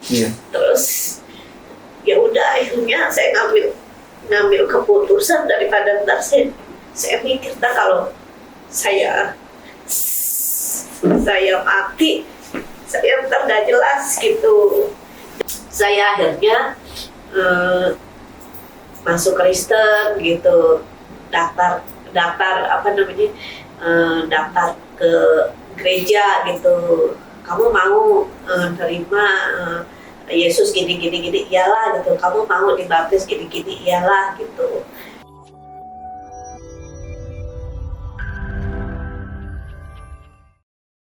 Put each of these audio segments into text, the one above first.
Iya. Terus ya udah akhirnya saya ngambil keputusan daripada ntar saya mikir kalau saya mati, saya ntar gak jelas gitu. Saya akhirnya masuk Kristen gitu, daftar daftar ke gereja gitu. Kamu mau terima Yesus gini iyalah gitu. Kamu mau dibaptis gini iyalah gitu.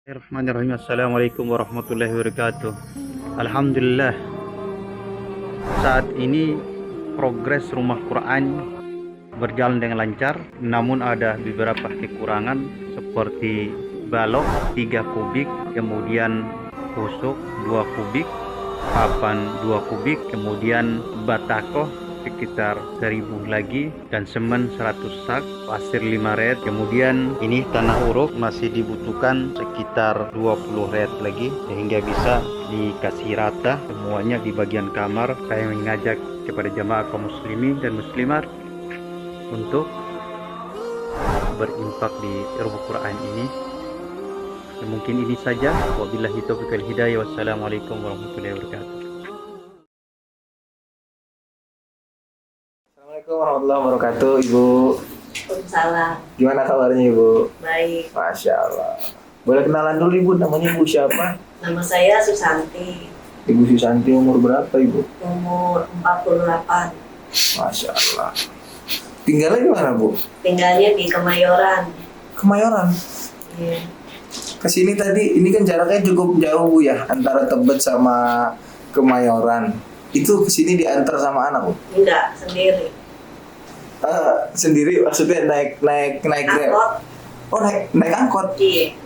Bismillahirrahmanirrahim. Assalamualaikum warahmatullahi wabarakatuh. Alhamdulillah, saat ini progres rumah Quran berjalan dengan lancar, namun ada beberapa kekurangan seperti balok 3 kubik, kemudian tusuk 2 kubik, papan 2 kubik, kemudian batakoh sekitar 1000 lagi, dan semen 100 sak, pasir 5 red. Kemudian ini tanah uruk masih dibutuhkan sekitar 20 red lagi sehingga bisa dikasih rata semuanya di bagian kamar. Saya mengajak kepada jamaah kaum muslimin dan muslimat untuk berinfak di rumah Quran ini. Mungkin ini saja. Wabillahi taufiq wal hidayah. Wassalamualaikum warahmatullahi wabarakatuh. Assalamualaikum warahmatullahi wabarakatuh, Ibu. Waalaikumsalam. Gimana kabarnya, Ibu? Baik. Masya Allah. Boleh kenalan dulu, Ibu? Namanya Ibu siapa? Nama saya Susanti. Ibu Susanti umur berapa, Ibu? Umur 48. Masya Allah. Tinggalnya di mana, Bu? Tinggalnya di Kemayoran. Kemayoran. Iya. Kesini tadi, ini kan jaraknya cukup jauh, Bu, ya, antara Tebet sama Kemayoran. Itu kesini diantar sama anak, Bu? Enggak, sendiri. Sendiri maksudnya naik Grab? Angkot. Oh, naik angkot. Iya.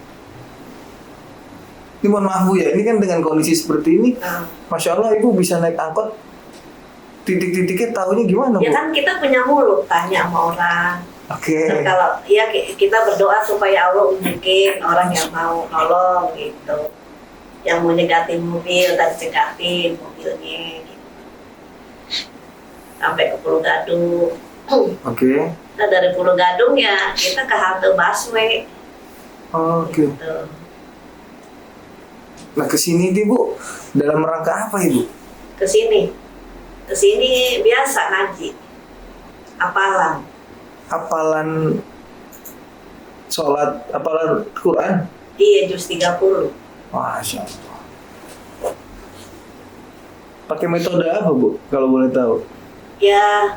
Ini mohon maaf, Bu, ya, ini kan dengan kondisi seperti ini, Masya Allah, Ibu bisa naik angkot. Titik-titiknya tahunya gimana, Bu? Ya kan kita punya mulut, tanya sama orang. Oke. Kalau ya kita berdoa supaya Allah unjukin orang yang mau nolong gitu, yang mau nyegatin mobil dan cegatin mobilnya gitu. Sampai ke Pulau Gadung. Oke. Nah dari Pulau Gadung ya kita ke halte busway. Oke. Gitu. Nah, kesini nih, Bu, dalam rangka apa, Ibu? Kesini biasa ngaji, Hafalan sholat, hafalan Quran? Iya, juz 30. Masya Allah. Pakai metode apa, Bu, kalau boleh tahu? Ya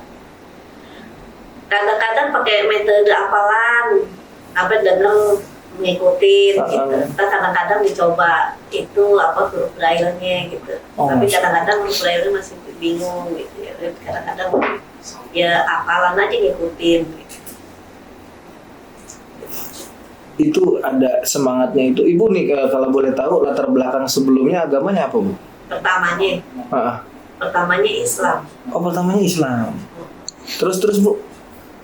kadang-kadang pakai metode hafalan, denger ngikutin gitu. Kadang-kadang dicoba itu huruf braille-nya gitu. Tapi kadang-kadang huruf braille masih bingung gitu ya. Kadang-kadang ya hafalan aja ngikutin gitu. Itu ada semangatnya itu, Ibu nih, kalau boleh tahu latar belakang sebelumnya agamanya apa, Bu? Pertamanya Islam. Oh, pertamanya Islam. Terus, Bu?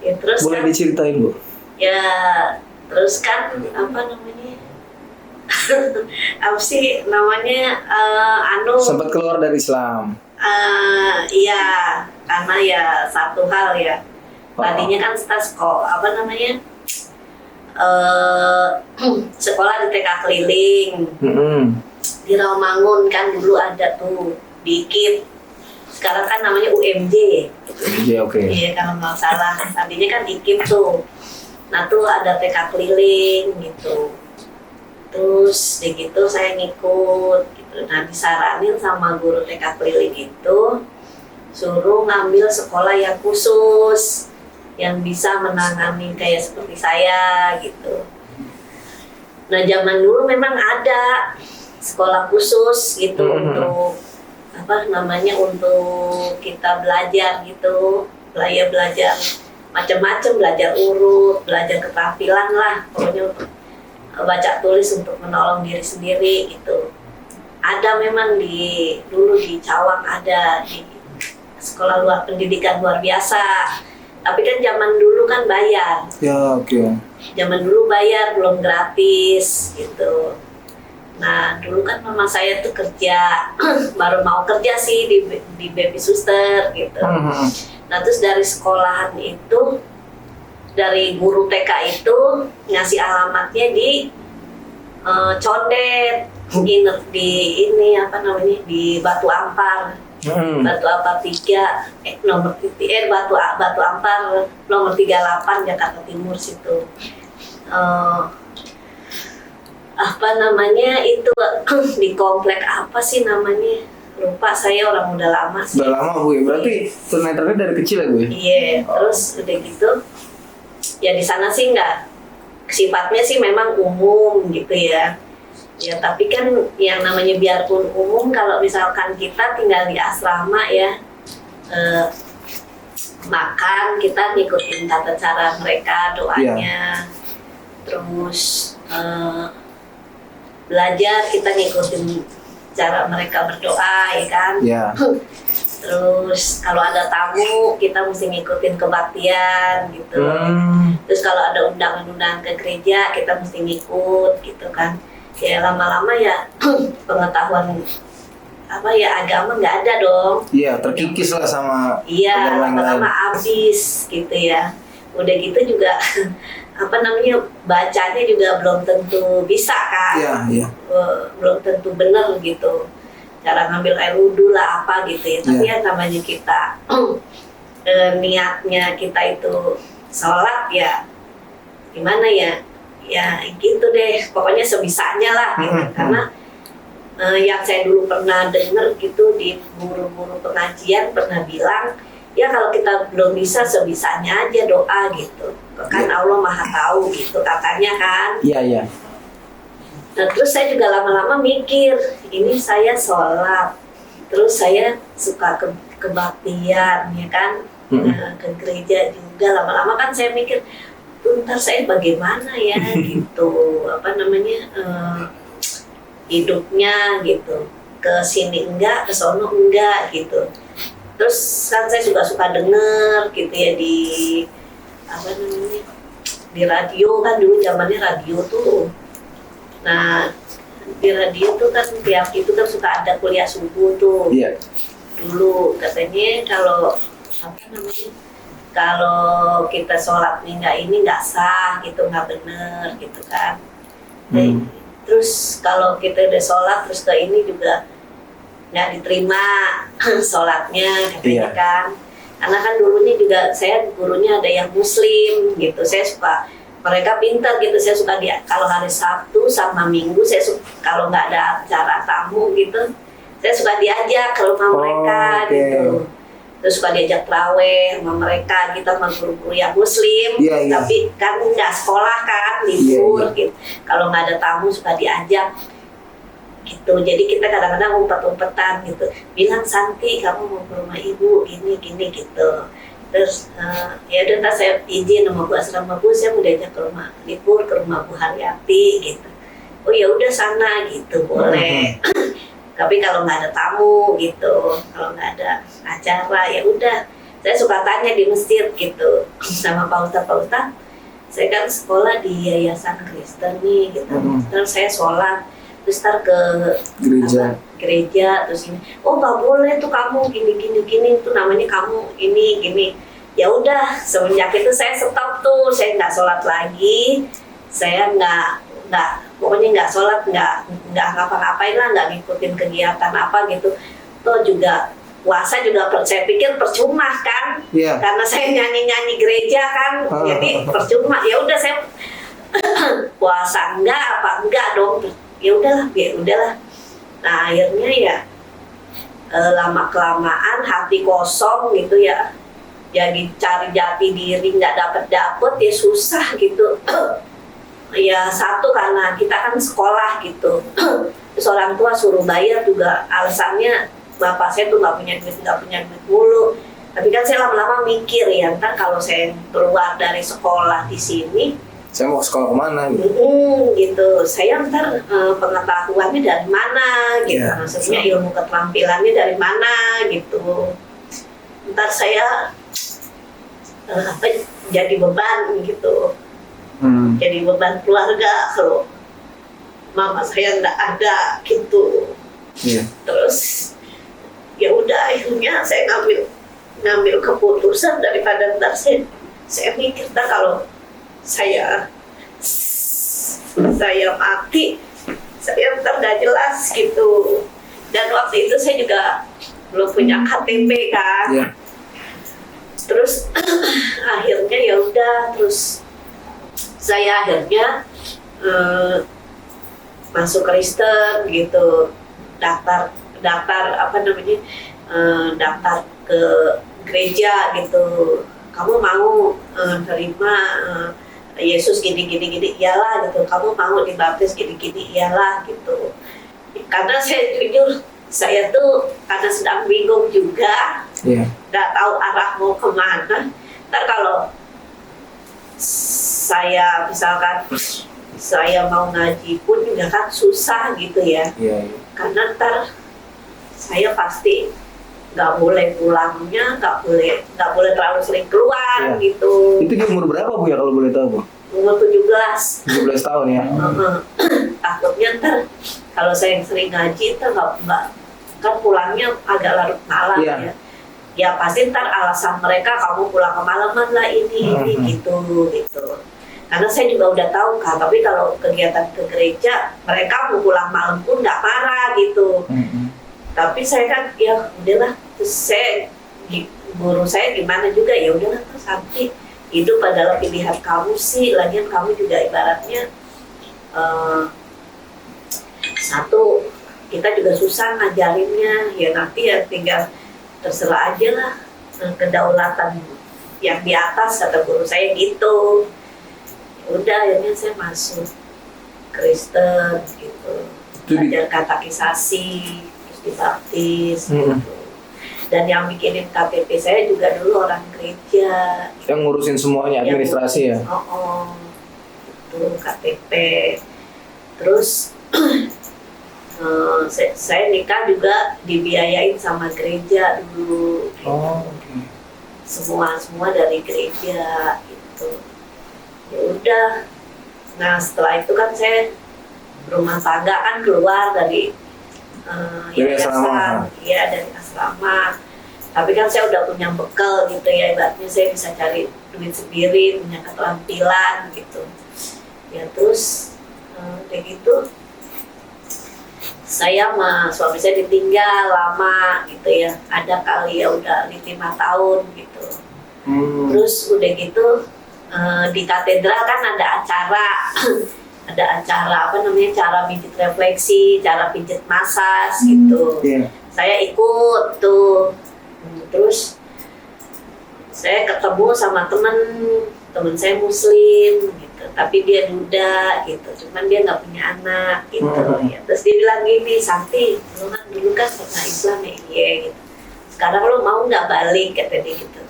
Ya, terus boleh kan, diceritain, Bu? Ya terus kan apa sih namanya sempat keluar dari Islam. Iya, karena ya satu hal ya. Tadinya kan sekolah di TK keliling. Di Rawamangun kan dulu ada tuh dikit. Sekarang kan namanya UMJ. Oke. Iya, kalau nggak salah. Tadinya kan dikit tuh. Nah tuh ada TK keliling gitu. Terus begitu saya ngikut gitu. Nah disaranin sama guru TK keliling itu suruh ngambil sekolah yang khusus, yang bisa menangani kayak seperti saya gitu. Nah zaman dulu memang ada sekolah khusus gitu untuk untuk kita belajar gitu, belajar macam-macam, belajar urut, belajar keterampilan lah, pokoknya untuk baca tulis untuk menolong diri sendiri gitu. Ada memang dulu di Cawang ada di sekolah pendidikan luar biasa. Tapi kan zaman dulu kan bayar. Ya, oke. Zaman dulu bayar, belum gratis gitu. Nah dulu kan mama saya tuh kerja baru mau kerja sih di baby suster gitu. Nah terus dari sekolahan itu, dari guru TK itu ngasih alamatnya di Condet, di ini apa namanya, di Batu Ampar. Batu Ampar 3, Batu Ampar nomor 38 Jakarta Timur situ. Apa namanya itu di komplek apa sih namanya, lupa saya, orang udah lama sih. Udah lama Bu, berarti tunanetranya dari kecil ya Bu? Iya, terus udah gitu ya di sana sih nggak, sifatnya sih memang umum gitu ya. Ya tapi kan yang namanya biarpun umum, kalau misalkan kita tinggal di asrama ya, makan kita ngikutin tata cara mereka, doanya, terus belajar kita ngikutin cara mereka berdoa ya kan. Terus kalau ada tamu kita mesti ngikutin kebaktian gitu. Terus kalau ada undangan-undangan ke gereja kita mesti ngikut gitu kan. Ya lama-lama ya pengetahuan apa ya agama nggak ada dong. Iya, terkikis lah sama lama-lama habis gitu ya. Udah gitu juga apa namanya, bacanya juga belum tentu bisa kan. Belum tentu benar gitu. Cara ngambil air wudhu lah apa gitu ya. Tapi yang namanya kita niatnya kita itu sholat ya gimana ya, ya gitu deh, pokoknya sebisanya lah gitu. Karena yang saya dulu pernah dengar gitu di guru-guru pengajian pernah bilang, ya kalau kita belum bisa sebisanya aja doa gitu, kan Allah Maha Tahu gitu katanya kan. Nah terus saya juga lama-lama mikir, ini saya sholat, terus saya suka kebaktian ya kan, ke gereja juga. Lama-lama kan saya mikir, ntar saya bagaimana ya gitu, apa namanya, hidupnya gitu, ke sini enggak, ke sono enggak gitu. Terus kan saya juga suka denger gitu ya di apa namanya, di radio kan, dulu zamannya radio tuh. Nah di radio tuh kan tiap itu kan suka ada kuliah subuh tuh. Dulu katanya kalau apa namanya, kalau kita sholat ini nggak sah gitu, nggak bener gitu kan. Terus kalau kita udah sholat terus ke ini juga nggak diterima sholatnya katanya kan. Karena kan dulunya juga saya gurunya ada yang muslim gitu, saya suka, mereka pintar gitu, saya suka kalau hari Sabtu sama Minggu saya kalau nggak ada acara tamu gitu, saya suka diajak ke rumah mereka gitu. Terus suka diajak terawih sama mereka, kita sama guru-guru yang muslim, tapi kan nggak sekolah kan, libur gitu. Kalau nggak ada tamu suka diajak gitu. Jadi kita kadang-kadang umpet-umpetan gitu, bilang, Santi kamu mau ke rumah ibu gini gitu. Terus ya udah ntar saya izin sama Bu asrama, Bu saya mau diajak ke rumah libur, ke rumah Bu Haryati gitu. Oh ya udah sana gitu, boleh. Tapi kalau nggak ada tamu gitu, kalau nggak ada acara ya udah, saya suka tanya di masjid gitu sama Pak Ustadz, saya kan sekolah di Yayasan Kristen nih gitu. Terus saya sholat, terus ntar ke gereja terus ini, oh nggak boleh tuh kamu gini itu namanya kamu ini gini. Ya udah, semenjak itu saya stop tuh, saya nggak sholat lagi, saya pokoknya nggak sholat, nggak ngapa-ngapain lah, nggak ngikutin kegiatan apa gitu. Toh juga puasa juga saya pikir percuma kan, karena saya nyanyi gereja kan, jadi percuma. Ya udah saya puasa enggak dong, ya udahlah. Nah akhirnya ya lama kelamaan hati kosong gitu ya, jadi cari jati diri nggak dapet ya susah gitu. Ya satu karena kita kan sekolah gitu, terus orang tua suruh bayar juga alasannya bapak saya tuh nggak punya duit mulu. Tapi kan saya lama-lama mikir ya, ntar kalau saya keluar dari sekolah di sini, saya mau sekolah kemana gitu? Gitu, saya ntar pengetahuannya dari mana gitu, maksudnya ilmu keterampilannya dari mana gitu. Ntar saya jadi beban gitu. Jadi beban keluarga kalau mama saya nggak ada gitu. Iya. Terus ya udah akhirnya saya ngambil keputusan daripada ntar saya mikir kalau saya mati, saya ntar nggak jelas gitu. Dan waktu itu saya juga belum punya KTP kan. Iya. Terus akhirnya ya udah, terus saya akhirnya masuk Kristen gitu, daftar apa namanya, daftar ke gereja gitu. Kamu mau terima Yesus gini iyalah gitu. Kamu mau dibaptis gini iyalah gitu. Karena saya jujur, saya tuh karena sedang bingung juga, Iya. nggak tahu arah mau kemana. Ntar kalau saya misalkan saya mau ngaji pun juga kan susah gitu ya. Iya. Karena ntar saya pasti nggak boleh pulangnya, nggak boleh terlalu sering keluar Iya. gitu. Itu di umur berapa Bu ya kalau boleh tahu Bu? Umur 17. 17 tahun ya. Takutnya ntar kalau saya sering ngaji ntar nggak kan pulangnya agak larut malam. Iya. Ya. Ya pasti ntar alasan mereka kamu pulang kemalaman lah ini gitu. Karena saya juga udah tahu kan, tapi kalau kegiatan ke gereja mereka mau pulang malam pun nggak marah gitu. Tapi saya kan ya udahlah, terus guru saya gimana juga ya udahlah, terus nanti hidup adalah pilihan kamu sih, lagian kamu juga ibaratnya satu kita juga susah ngajarinnya, ya nanti ya tinggal terserah aja lah, kedaulatan yang di atas, kata guru saya gitu. Udah akhirnya saya masuk Kristen gitu, belajar katekisasi, terus dibaptis gitu. Dan yang bikinin KTP saya juga dulu orang gereja. Yang ngurusin semuanya administrasi ya. Itu KTP. Terus saya nikah juga dibiayain sama gereja dulu. Oke. Semua dari gereja gitu. Ya udah. Nah setelah itu kan saya rumah tangga kan keluar dari asrama. Iya dari asrama. Tapi kan saya udah punya bekal gitu ya, ibaratnya saya bisa cari duit sendiri, punya keterampilan gitu. Ya terus kayak gitu. Saya sama suami saya ditinggal lama gitu ya. Ada kali ya udah 5 tahun gitu. Terus udah gitu di katedral kan ada acara ada acara apa namanya, cara pijit refleksi, cara pijit masas gitu. Saya ikut tuh. Terus saya ketemu sama temen saya muslim gitu, tapi dia duda gitu, cuman dia nggak punya anak gitu ya. Terus dia bilang gini, Santi, lu kan dulu kan pernah Islam ya, iya gitu. Sekarang lu mau nggak balik, kata dia gitu.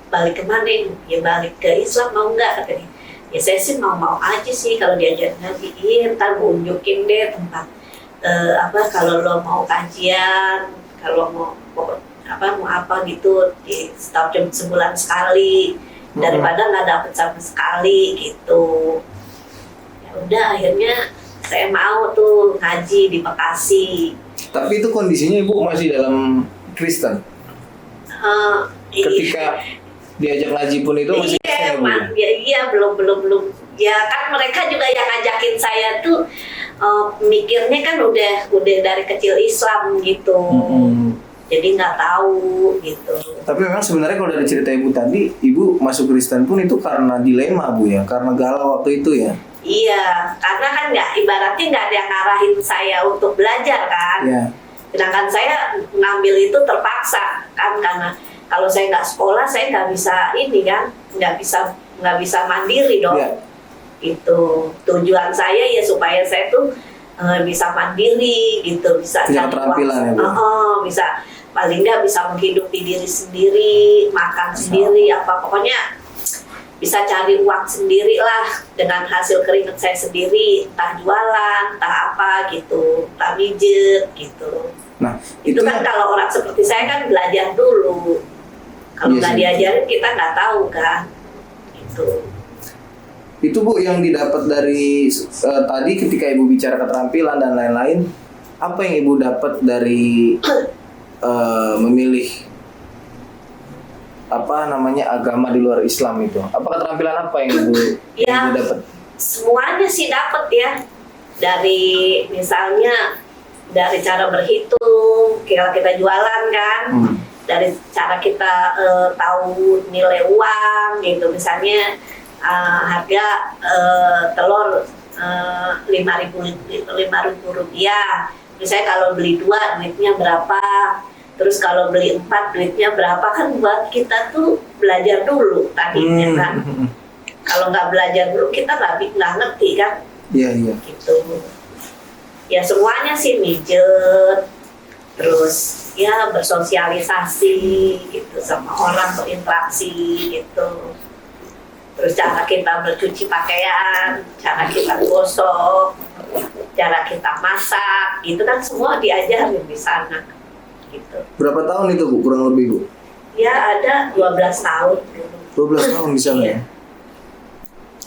Balik kemana? Ya balik ke Islam, mau nggak, kata dia. Ya saya sih mau aja sih kalau diajarin ngaji. Iya, ntar gue unjukin deh tempat kalau lo mau kajian, kalau mau apa gitu di setiap jam sebulan sekali, daripada nggak dapet sama sekali gitu. Ya udah akhirnya saya mau tuh ngaji di Bekasi. Tapi itu kondisinya Ibu masih dalam Kristen? Ketika diajak ngaji pun itu masih Kristen ya? Iya belum. Ya kan mereka juga yang ngajakin saya tuh mikirnya kan udah dari kecil Islam gitu. Jadi nggak tahu gitu. Tapi memang sebenarnya kalau dari cerita Ibu tadi, Ibu masuk Kristen pun itu karena dilema Bu ya, karena galau waktu itu ya? Iya, karena kan ibaratnya nggak ada yang ngarahin saya untuk belajar kan. Iya. Sedangkan saya ngambil itu terpaksa kan, karena kalau saya nggak sekolah saya nggak bisa ini kan, nggak bisa mandiri dong. Iya. Itu tujuan saya ya supaya saya tuh bisa mandiri gitu, bisa punya cari keterampilan uang, ya Bu? bisa paling nggak bisa menghidupi diri sendiri, makan sendiri, pokoknya bisa cari uang sendiri lah dengan hasil keringat saya sendiri, entah jualan, entah apa gitu, entah mijet gitu. Nah, itu kan kalau orang seperti saya kan belajar dulu. Kalau nggak diajarin kita nggak tahu kan. Gitu. Itu Bu yang didapat dari tadi ketika Ibu bicara keterampilan dan lain-lain, apa yang Ibu dapat dari memilih apa namanya agama di luar Islam itu? Apa keterampilan apa yang Ya. Ibu dapat? Semuanya sih dapat ya, dari misalnya dari cara berhitung kalau kita jualan kan, dari cara kita tahu nilai uang gitu, misalnya harga telur 5.000 rupiah, misalnya kalau beli 2 duitnya berapa, terus kalau beli 4 duitnya berapa, kan buat kita tuh belajar dulu tadinya kan. Kalau nggak belajar dulu kita nggak ngerti kan. Iya, iya. Gitu. Ya semuanya sih mijet, terus ya bersosialisasi gitu sama orang, berinteraksi gitu. Terus cara kita bercuci pakaian, cara kita gosok, cara kita masak, gitu kan semua diajarin di sana. Gitu. Berapa tahun itu Bu kurang lebih Bu? Ya ada 12 tahun. 12 tahun di sana ya.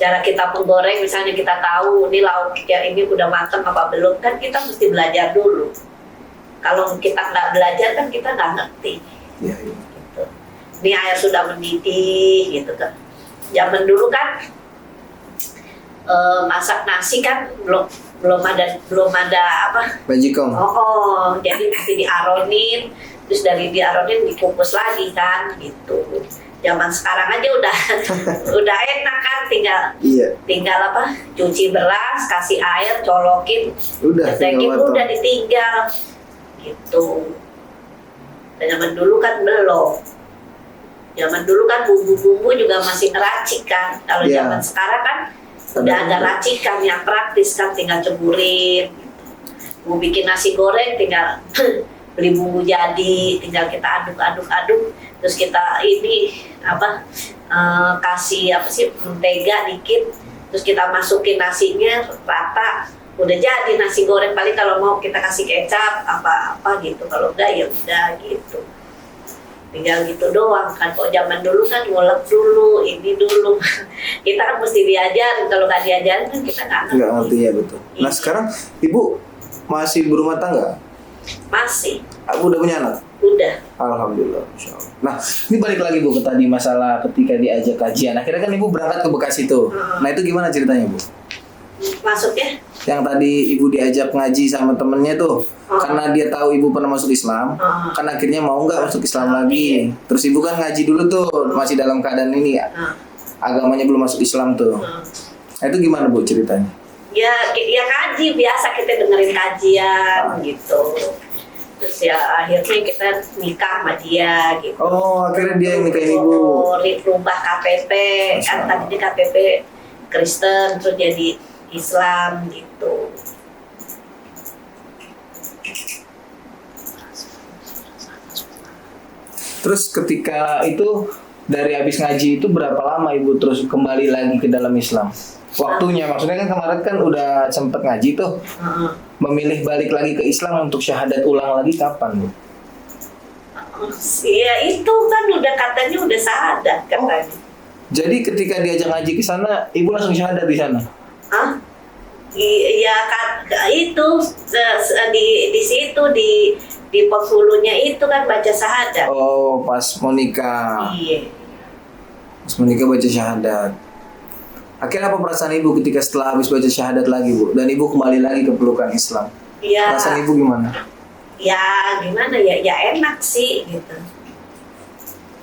Cara kita menggoreng, misalnya kita tahu ini lauknya ini udah matang apa belum, kan kita mesti belajar dulu. Kalau kita nggak belajar kan kita nggak ngerti. Iya, iya. Gitu. Ini air sudah mendidih gitu kan. Zaman dulu kan masak nasi kan belum ada apa? Magicom. Jadi mesti diaronin, terus dari diaronin dikukus lagi kan gitu. Zaman sekarang aja udah enak kan, tinggal apa? Cuci beras, kasih air, colokin, Udah tinggal matang. udah ditinggal gitu. Dan zaman dulu kan belum. Zaman dulu kan bumbu-bumbu juga masih ngeracik kan. Kalau Iya. zaman sekarang kan udah ada racikan yang praktis kan, tinggal ceburin. Mau bikin nasi goreng tinggal beli bumbu jadi, tinggal kita aduk, terus kita ini apa kasih apa sih mentega dikit, terus kita masukin nasinya rata, udah jadi nasi goreng. Paling kalau mau kita kasih kecap apa gitu, kalau enggak ya udah gitu. Tinggal gitu doang kan. Kok zaman dulu kan ngulek dulu, ini dulu. Kita kan mesti diajarin, kalau nggak diajarin kan kita nggak ngerti. Nggak ngerti ya, betul. Nah sekarang Ibu masih berumah tangga? Masih, Aku udah punya anak? udah. Alhamdulillah, Masya Allah. Nah, ini balik lagi Bu ke tadi masalah ketika diajak kajian. Akhirnya kan Ibu berangkat ke Bekasi tuh. Nah itu gimana ceritanya Bu? Maksudnya? Yang tadi Ibu diajak ngaji sama temennya tuh, karena dia tahu Ibu pernah masuk Islam, kan akhirnya mau nggak masuk Islam lagi. Terus Ibu kan ngaji dulu tuh, masih dalam keadaan ini ya, agamanya belum masuk Islam tuh. Nah itu gimana Bu ceritanya? Ya ngaji biasa, kita dengerin kajian gitu. Terus ya akhirnya kita nikah sama dia gitu. Oh, akhirnya dia yang nikahin Ibu. Rubah KTP, kan tadinya KTP Kristen terus jadi Islam gitu. Terus ketika itu dari habis ngaji itu berapa lama Ibu terus kembali lagi ke dalam Islam? Waktunya, maksudnya kan kemarin kan udah sempet ngaji tuh. Memilih balik lagi ke Islam untuk syahadat ulang lagi kapan Bu? Ya itu kan udah katanya udah syahadat katanya. Jadi ketika diajak ngaji ke sana, Ibu langsung syahadat di sana? Iya kan itu di situ di penghulunya itu kan baca syahadat. Oh, pas mau nikah. Iya. Pas mau nikah baca syahadat. Akhirnya apa perasaan Ibu ketika setelah habis baca syahadat lagi Bu? Dan Ibu kembali lagi ke pelukan Islam? Iya. Perasaan Ibu gimana? Ya gimana ya? Ya enak sih gitu.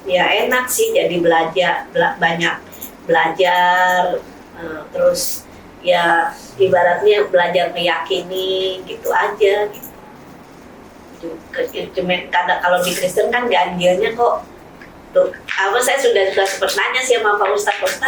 Ya enak sih, jadi banyak belajar, terus ya ibaratnya belajar meyakini gitu aja gitu. Cuma kadang kalau di Kristen kan ganjilnya kok tuh apa, saya sudah sempat nanya sih sama Pak Ustadz,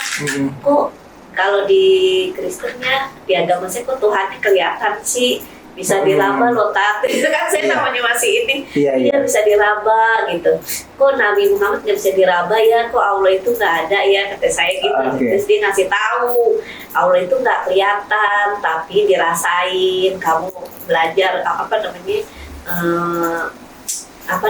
kok kalau di Kristennya di agama saya kok Tuhannya kelihatan sih, bisa diraba loh Tat. Itu kan saya namanya masih ini, Iya. bisa diraba gitu. Kok Nabi Muhammad nggak bisa diraba ya, kok Allah itu nggak ada ya, kata saya gitu. Terus dia ngasih tahu Allah itu nggak kelihatan tapi dirasain. Kamu belajar apa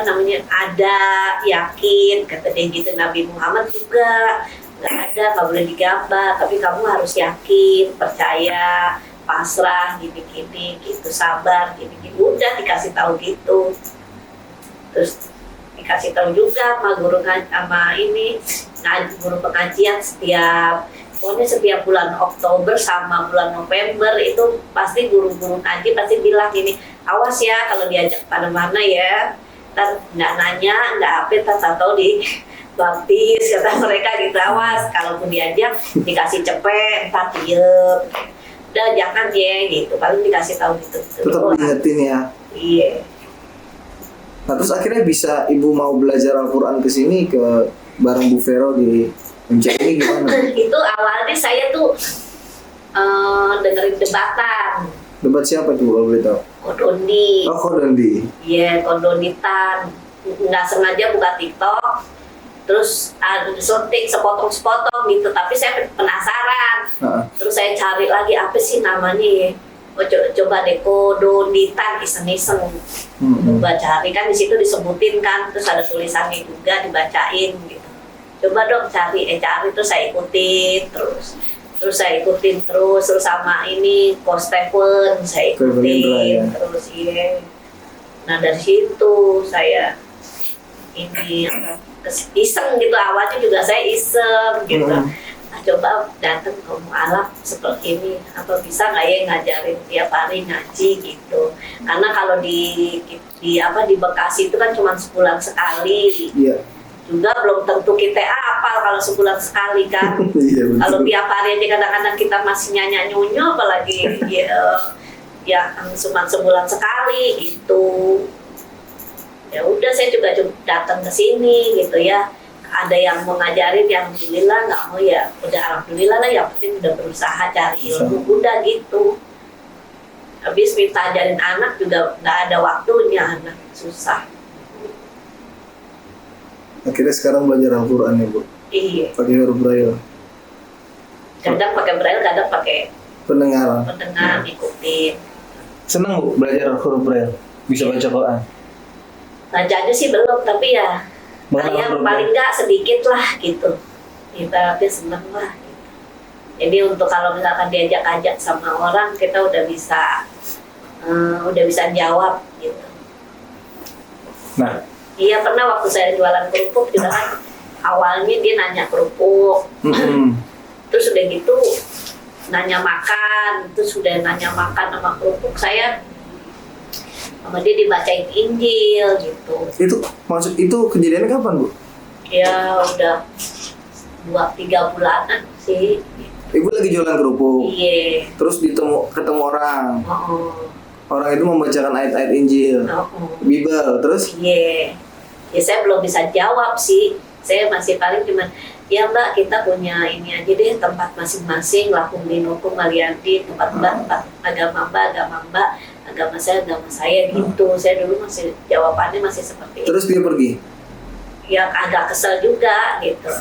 namanya ada, yakin, kata dia gitu. Nabi Muhammad juga nggak ada, nggak boleh digambar, tapi kamu harus yakin, percaya, pasrah, gini-gini, gitu, sabar, gini-gini. Udah dikasih tahu gitu. Terus dikasih tahu juga sama guru guru pengajian pokoknya setiap bulan Oktober sama bulan November itu pasti guru-guru ngaji pasti bilang gini, awas ya kalau diajak pada mana ya, ntar nggak nanya, nggak apa, tahu di baptis kata mereka gitu, awas kalaupun diajak dikasih cepet, ntar diem, udah jangan ya gitu, paling dikasih tahu gitu. Tetap diingetin ya. Iya. Nah terus akhirnya bisa ibu mau belajar Al-Quran kesini ke bareng Bu Vero di MCI ini gimana? Itu awalnya saya tuh dengerin debatan. Debat siapa tuh kalau boleh tahu? Kodondi. Oh Kodondi. Iya, Kodonditan. Nggak sengaja buka TikTok, terus ada disuntik sepotong-sepotong gitu. Tapi saya penasaran. Terus saya cari lagi apa sih namanya ya? Oh, coba deh Kodonditan, iseng-iseng. Coba cari, kan di situ disebutin kan, terus ada tulisannya juga, dibacain gitu. Coba dong cari terus saya ikutin terus saya ikutin terus sama ini Coach Stephen saya ikutin terus iya. Nah dari situ saya ini iseng gitu, awalnya juga saya iseng gitu. Nah, coba datang ke mualaf seperti ini, apa bisa nggak ya ngajarin tiap hari ngaji gitu, karena kalau di Bekasi itu kan cuma sebulan sekali. Juga belum tentu kita hafal kalau sebulan sekali kan. Kalau tiap hari aja kadang-kadang kita masih nyonyo, apalagi ya cuma sebulan sekali gitu. Ya udah saya juga datang ke sini gitu ya. Ada yang mau ngajarin, yang alhamdulillah, nggak mau ya udah alhamdulillah lah, yang penting udah berusaha cari ilmu, udah gitu. Habis minta ajarin anak juga nggak ada waktunya, anak susah. Akhirnya sekarang belajar Al-Quran ya Bu? Iya. Pakai huruf Braille? Kadang pakai Braille, kadang pakai pendengar, ikutin. Senang Bu belajar huruf Braille? Bisa baca Quran? Bacanya sih belum, tapi ya paling nggak sedikit lah gitu. Ibaratnya seneng lah gitu. Jadi untuk kalau misalkan diajak-ajak sama orang, kita udah bisa jawab gitu. Nah, iya, pernah waktu saya jualan kerupuk juga kan, awalnya dia nanya kerupuk, terus udah gitu nanya makan, terus udah nanya makan sama kerupuk, saya sama dia dibacain Injil gitu. Itu kejadiannya kapan Bu? Ya udah 2-3 bulanan sih. Ibu lagi jualan kerupuk. Iya. Terus ketemu orang. Orang itu membacakan ayat-ayat Injil, Bible, terus? Iya. Ya saya belum bisa jawab sih, saya masih paling cuman ya Mbak, kita punya ini aja deh, tempat masing-masing, lakum dinukum waliyadin, tempat Mbak, tempat agama Mbak, agama saya gitu. Saya dulu masih jawabannya masih seperti itu. Terus dia pergi? Ya agak kesel juga gitu.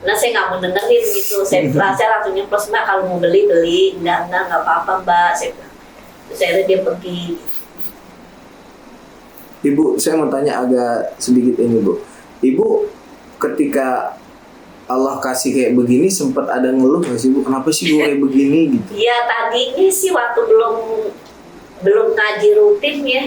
Nah saya nggak mau dengerin gitu, saya langsung nyeplos, Mbak kalau mau beli, enggak apa-apa Mbak, saya bilang. Terus akhirnya dia pergi. Ibu, saya mau tanya agak sedikit ini Bu. Ibu ketika Allah kasih kayak begini sempat ada ngeluh nggak sih Bu? Kenapa sih gue kayak begini gitu? Ya tadinya sih waktu belum ngaji rutin ya.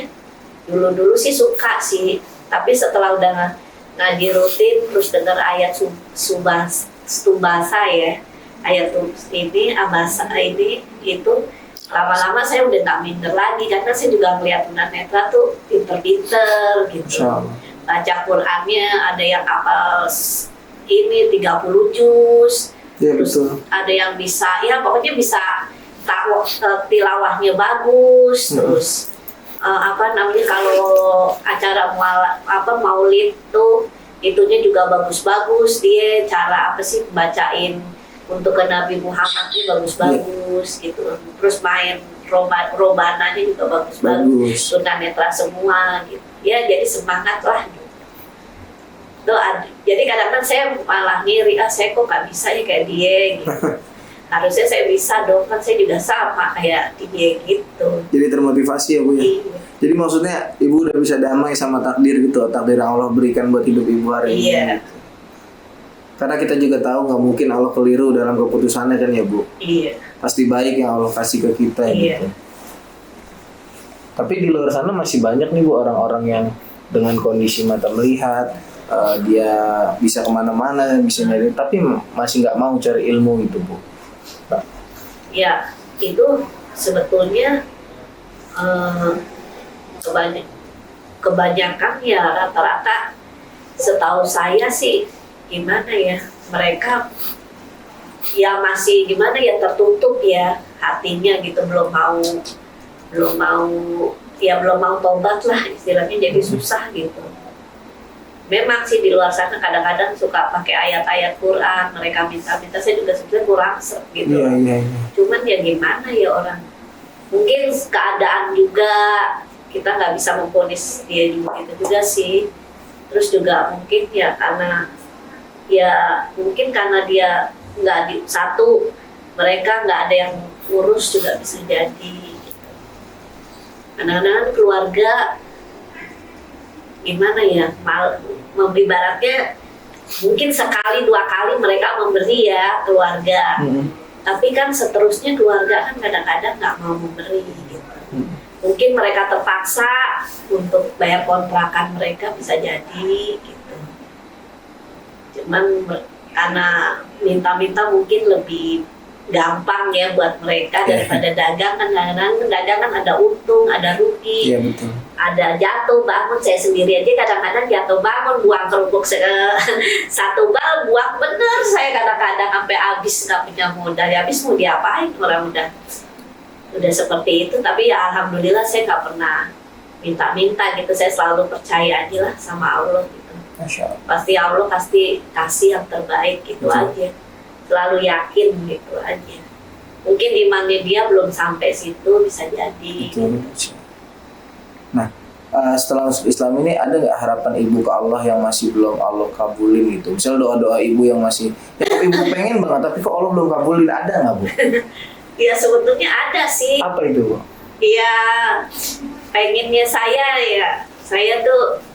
Dulu sih suka sih. Tapi setelah udah ngaji rutin terus dengar ayat Stubasa ya. Ayat ini Abasa ini itu, lama-lama saya udah nggak minder lagi karena saya juga melihat tunanetra tuh pinter-pinter gitu. Baca Qurannya ada yang hafal ini 30 juz. Ya, terus betul. Ada yang bisa, ya pokoknya bisa tilawahnya bagus. Terus kalau acara maulid tuh itunya juga bagus-bagus, dia cara bacain untuk ke Nabi Muhammad ini bagus-bagus gitu. Terus main robananya juga bagus-bagus, tunanetra semua gitu. Ya jadi semangat lah gitu. Jadi kadang-kadang saya malah ngiri, saya kok gak bisa ya kayak dia gitu. Harusnya saya bisa dong, kan saya juga sama kayak dia gitu. Jadi termotivasi ya Bu ya? Iya. Jadi maksudnya Ibu udah bisa damai sama takdir gitu, takdir yang Allah berikan buat hidup Ibu hari ini. Iya. Karena kita juga tahu nggak mungkin Allah keliru dalam keputusannya kan ya Bu. Iya. Pasti baik yang Allah kasih ke kita Iya. gitu. Tapi di luar sana masih banyak nih Bu orang-orang yang dengan kondisi mata melihat, dia bisa kemana-mana, bisa nyari, tapi masih nggak mau cari ilmu gitu Bu. Nah, Ya, itu sebetulnya kebanyakan ya rata-rata setahu saya sih gimana ya, mereka ya masih gimana ya, tertutup ya hatinya gitu, belum mau belum mau tobat lah istilahnya, jadi susah gitu. Memang sih di luar sana kadang-kadang suka pakai ayat-ayat Quran, mereka minta-minta, saya juga sebenarnya kurang gitu. iya. Cuman ya gimana ya, orang mungkin keadaan juga, kita nggak bisa memvonis dia juga gitu juga sih. Terus juga mungkin ya karena dia nggak satu, mereka nggak ada yang urus juga bisa jadi gitu. Kadang-kadang keluarga gimana ya, ibaratnya mungkin sekali dua kali mereka memberi ya keluarga, tapi kan seterusnya keluarga kan kadang-kadang nggak mau memberi gitu. Mungkin mereka terpaksa untuk bayar kontrakan mereka, bisa jadi gitu. Cuman karena minta-minta mungkin lebih gampang ya buat mereka daripada dagang. Kan kadang-kadang dagang kan ada untung, ada rugi, Iya betul. ada jatuh bangun. Saya sendiri aja kadang-kadang jatuh bangun, buang kerupuk satu bal, buang bener saya kadang-kadang sampai habis, nggak punya modal. Ya habis mau diapain, orang udah seperti itu. Tapi ya alhamdulillah saya nggak pernah minta-minta gitu. Saya selalu percaya aja lah sama Allah gitu. Masya Allah. Pasti Allah pasti kasih yang terbaik gitu. Betul. Aja, selalu yakin gitu aja. Mungkin imannya dia belum sampai situ, bisa jadi. Betul. Nah, setelah masuk Islam ini ada nggak harapan ibu ke Allah yang masih belum Allah kabulin gitu? Misal doa-doa ibu yang masih, ya ibu pengen banget tapi kok Allah belum kabulin, ada nggak Bu? Ya sebetulnya ada sih. Apa itu Bu? Ya pengennya saya tuh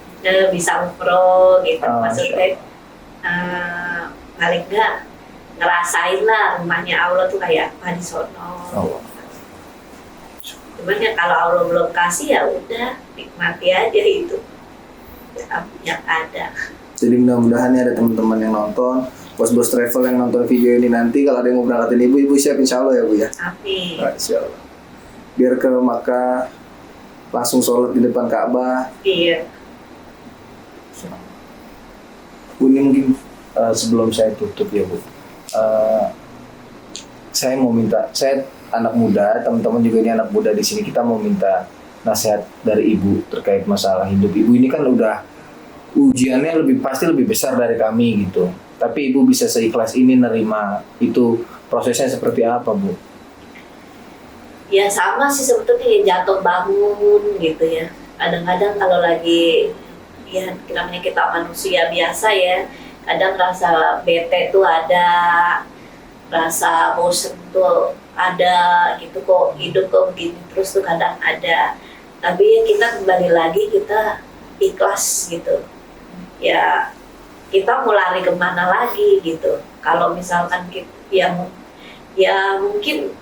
bisa umroh gitu. Oh, Maksudnya paling nggak ngerasain lah rumahnya Allah tuh kayak apa di sono. Oh. Cuman ya kalau Allah belum kasih ya udah nikmati aja itu yang ada. Jadi mudah-mudahan ya ada teman-teman yang nonton, bos-bos travel yang nonton video ini nanti kalau ada yang mau berangkatin ibu siap insya Allah ya Bu ya. Amin. Nah, insya Allah. Biar ke Makkah langsung sholat di depan Ka'bah. Iya. Bu, ini mungkin sebelum saya tutup ya Bu, saya mau minta, saya anak muda, teman-teman juga ini anak muda di sini, kita mau minta nasihat dari Ibu terkait masalah hidup. Ibu ini kan udah ujiannya pasti lebih besar dari kami gitu, tapi Ibu bisa seikhlas ini nerima itu, prosesnya seperti apa Bu? Ya sama sih sebetulnya, ya jatuh bangun gitu ya. Kadang-kadang kalau lagi ya namanya kita manusia biasa ya, kadang rasa bete tuh ada, rasa bosen tuh ada gitu, kok hidup kok begini terus tuh kadang ada. Tapi ya kita kembali lagi, kita ikhlas gitu. Ya kita mau lari kemana lagi gitu. Kalau misalkan ya mungkin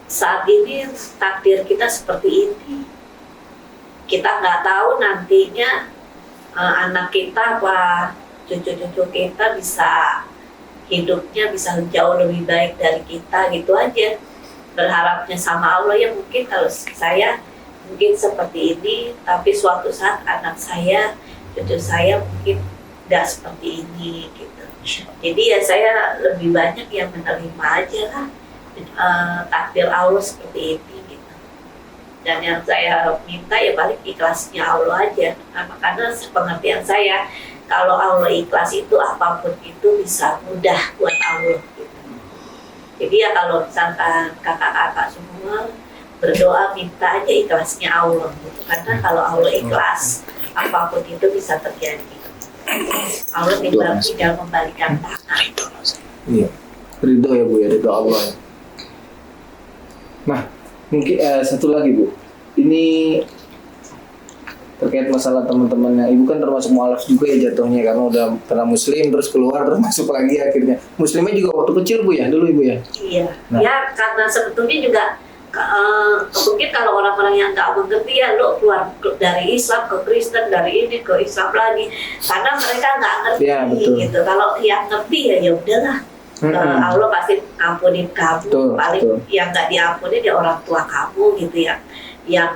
saat ini takdir kita seperti ini. Kita nggak tahu nantinya anak kita apa cucu-cucu kita bisa hidupnya bisa jauh lebih baik dari kita gitu aja. Berharapnya sama Allah ya, mungkin kalau saya mungkin seperti ini, tapi suatu saat anak saya, cucu saya mungkin tidak seperti ini gitu. Jadi ya saya lebih banyak yang menerima aja lah takdir Allah seperti ini gitu. Dan yang saya minta ya paling ikhlasnya Allah aja. Karena pengertian saya, kalau Allah ikhlas itu apapun itu bisa mudah buat Allah gitu. Jadi ya kalau misalkan kakak-kakak semua berdoa, minta aja ikhlasnya Allah gitu. Karena kalau Allah ikhlas, apapun itu bisa terjadi. Allah tinggal membalikan tangan. Iya, ridho ya Bu ya, ridho Allah. Nah, mungkin satu lagi Bu, ini terkait masalah teman-temannya. Ibu kan termasuk mualaf juga ya jatuhnya, karena udah pernah muslim terus keluar terus masuk lagi akhirnya. Muslimnya juga waktu kecil Bu ya, dulu Ibu ya? Iya, Nah. ya karena sebetulnya juga mungkin kalau orang-orang yang nggak mengerti ya lo keluar dari Islam ke Kristen, dari ini ke Islam lagi, karena mereka nggak ngerti Ya, betul. gitu. Kalau yang ngerti ya udahlah. Allah pasti ampunin kamu. Betul, Paling betul. yang nggak diampuni dia orang tua kamu gitu ya, yang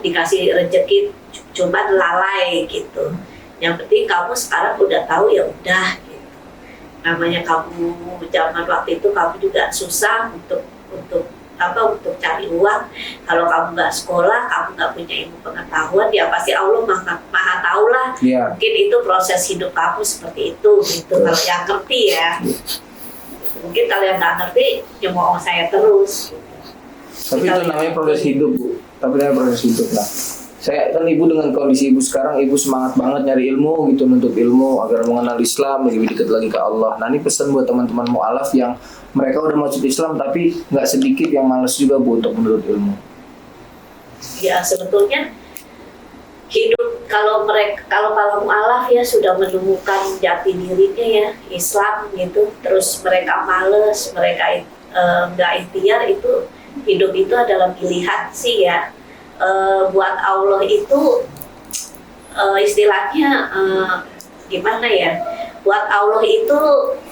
dikasih rezeki cuma lalai gitu. Yang penting kamu sekarang udah tahu ya udah gitu. Namanya kamu zaman waktu itu kamu juga susah untuk cari uang. Kalau kamu nggak sekolah, kamu nggak punya ilmu pengetahuan, ya pasti Allah maha tahu lah. Iya. Mungkin itu proses hidup kamu seperti itu gitu. Kalau yang ngerti ya. Mungkin kalau yang nggak ngerti, ya mau saya terus. Tapi itu namanya proses hidup Bu. Tapi namanya proses hidup lah. Saya kan Ibu dengan kondisi Ibu sekarang, Ibu semangat banget nyari ilmu gitu, nuntut ilmu agar mengenal Islam, lebih dekat lagi ke Allah. Nah ini pesan buat teman-teman mu'alaf yang mereka udah masuk Islam tapi nggak sedikit yang malas juga Bu untuk menuntut ilmu. Ya sebetulnya hidup kalau mu'alaf ya sudah menemukan jati dirinya ya Islam gitu, terus mereka males, mereka nggak ikhtiar, itu hidup itu adalah pilihan sih ya. Buat Allah itu istilahnya gimana ya, buat Allah itu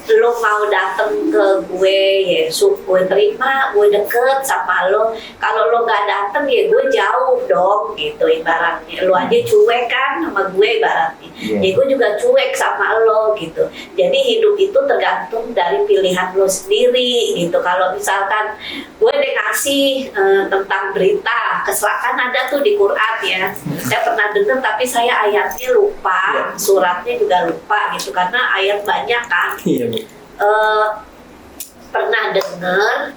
lo mau dateng ke gue ya gue terima, gue deket sama lo. Kalau lo nggak dateng ya gue jauh dong gitu ibaratnya. Lo aja cuek kan sama gue ibaratnya, ya gue juga cuek sama lo gitu. Jadi hidup itu tergantung dari pilihan lo sendiri gitu. Kalau misalkan gue dikasih tentang berita kecelakaan, ada tuh di Quran ya, saya pernah dengar tapi saya ayatnya lupa, suratnya juga lupa gitu karena ayat banyak kan. Iya Bu. Pernah dengar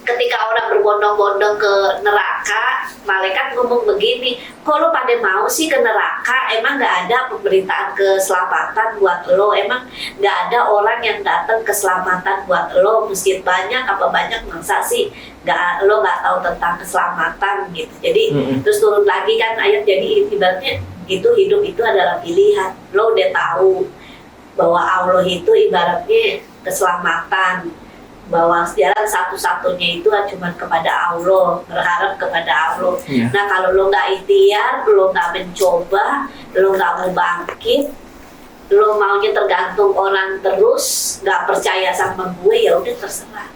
ketika orang berbondong-bondong ke neraka, malaikat ngomong begini, kok lo pada mau sih ke neraka? Emang nggak ada pemberitaan keselamatan buat lo? Emang nggak ada orang yang datang keselamatan buat lo? Masjid banyak apa banyak, masa sih lo nggak tahu tentang keselamatan gitu. Jadi terus turun lagi kan ayat, jadi ibaratnya gitu, hidup itu adalah pilihan. Lo udah tahu bahwa Allah itu ibaratnya keselamatan, bahwa jalan satu-satunya itu cuma kepada Allah, berharap kepada Allah. Nah kalau lo nggak ikhtiar, lo nggak mencoba, lo nggak mau bangkit, lo maunya tergantung orang terus, nggak percaya sama gue, ya udah terserah,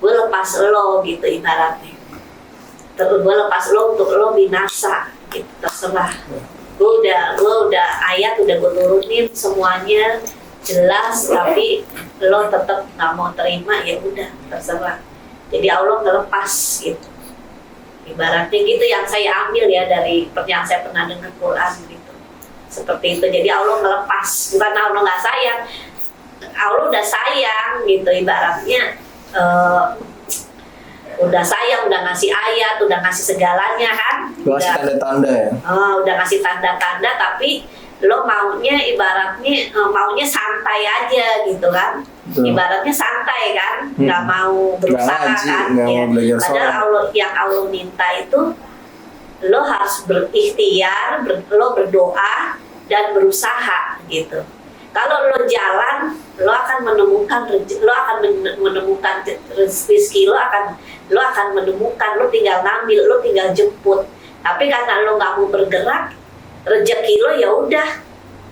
gue lepas lo gitu ibaratnya. Terus gue lepas lo untuk lo binasa gitu, terserah. Gue udah ayat udah gue turunin semuanya jelas, tapi lo tetap nggak mau terima, ya udah terserah. Jadi Allah ngelepas gitu. Ibaratnya gitu yang saya ambil ya dari yang saya pernah dengar Quran gitu. Seperti itu. Jadi Allah ngelepas, bukan Allah nggak sayang. Allah udah sayang gitu ibaratnya. Udah sayang, udah ngasih ayat, udah ngasih segalanya kan. Udah ngasih tanda-tanda ya. Udah ngasih tanda-tanda, tapi lo maunya ibaratnya maunya santai aja gitu kan. Ibaratnya santai kan, nggak mau berusaha kan. Ya. Padahal Allah minta itu lo harus berikhtiar, lo berdoa dan berusaha gitu. Kalau lo jalan, lo akan menemukan rezeki, lo akan menemukan, lo tinggal ngambil, lo tinggal jemput. Tapi karena lo nggak mau bergerak, rezeki lo ya udah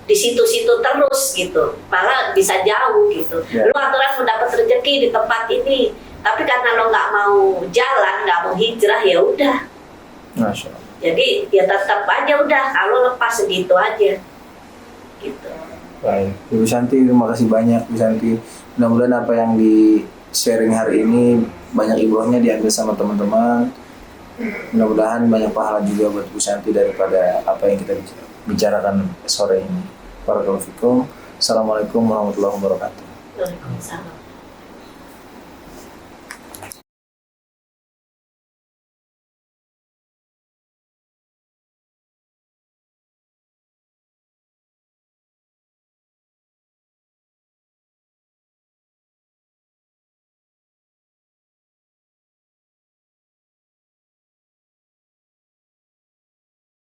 di situ-situ terus gitu, malah bisa jauh gitu. Lo aturan mau dapat rezeki di tempat ini, tapi karena lo nggak mau jalan, nggak mau hijrah, ya udah. Jadi ya tetap aja udah, kalau lepas segitu aja gitu. Baik, Ibu Santi, terima kasih banyak Bu Santi. Mudah-mudahan apa yang di sharing hari ini banyak ibrahnya diambil sama teman-teman. Mudah-mudahan banyak pahala juga buat Bu Santi daripada apa yang kita bicarakan sore ini. Barakallahu fikum. Assalamualaikum warahmatullahi wabarakatuh. Waalaikumsalam.